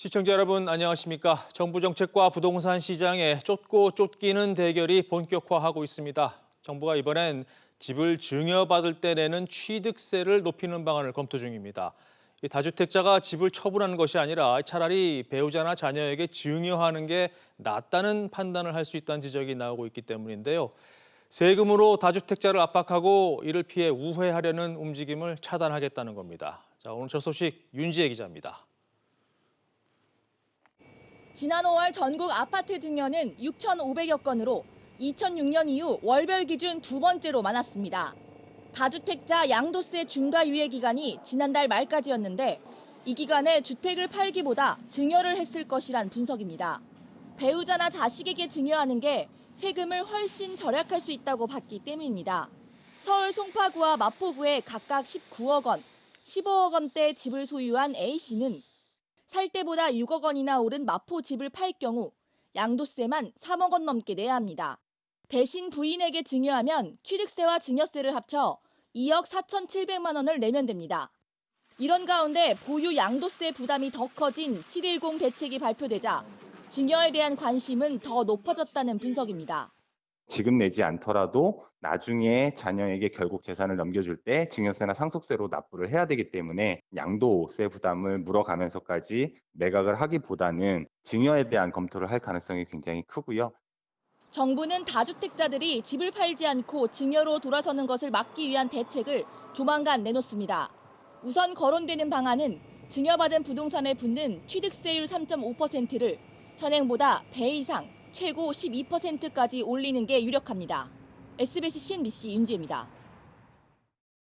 시청자 여러분 안녕하십니까? 정부 정책과 부동산 시장의 쫓고 쫓기는 대결이 본격화하고 있습니다. 정부가 이번엔 집을 증여받을 때 내는 취득세를 높이는 방안을 검토 중입니다. 다주택자가 집을 처분하는 것이 아니라 차라리 배우자나 자녀에게 증여하는 게 낫다는 판단을 할 수 있다는 지적이 나오고 있기 때문인데요. 세금으로 다주택자를 압박하고 이를 피해 우회하려는 움직임을 차단하겠다는 겁니다. 자, 오늘 첫 소식 윤지혜 기자입니다. 지난 5월 전국 아파트 증여는 6,500여 건으로 2006년 이후 월별 기준 두 번째로 많았습니다. 다주택자 양도세 중과 유예 기간이 지난달 말까지였는데 이 기간에 주택을 팔기보다 증여를 했을 것이란 분석입니다. 배우자나 자식에게 증여하는 게 세금을 훨씬 절약할 수 있다고 봤기 때문입니다. 서울 송파구와 마포구에 각각 19억 원, 15억 원대 집을 소유한 A씨는 살 때보다 6억 원이나 오른 마포 집을 팔 경우 양도세만 3억 원 넘게 내야 합니다. 대신 부인에게 증여하면 취득세와 증여세를 합쳐 2억 4,700만 원을 내면 됩니다. 이런 가운데 보유 양도세 부담이 더 커진 710 대책이 발표되자 증여에 대한 관심은 더 높아졌다는 분석입니다. 지금 내지 않더라도 나중에 자녀에게 결국 재산을 넘겨줄 때 증여세나 상속세로 납부를 해야 되기 때문에 양도세 부담을 물어가면서까지 매각을 하기보다는 증여에 대한 검토를 할 가능성이 굉장히 크고요. 정부는 다주택자들이 집을 팔지 않고 증여로 돌아서는 것을 막기 위한 대책을 조만간 내놓습니다. 우선 거론되는 방안은 증여받은 부동산에 붙는 취득세율 3.5%를 현행보다 배 이상 최고 12%까지 올리는 게 유력합니다. SBS CNBC 윤지혜입니다.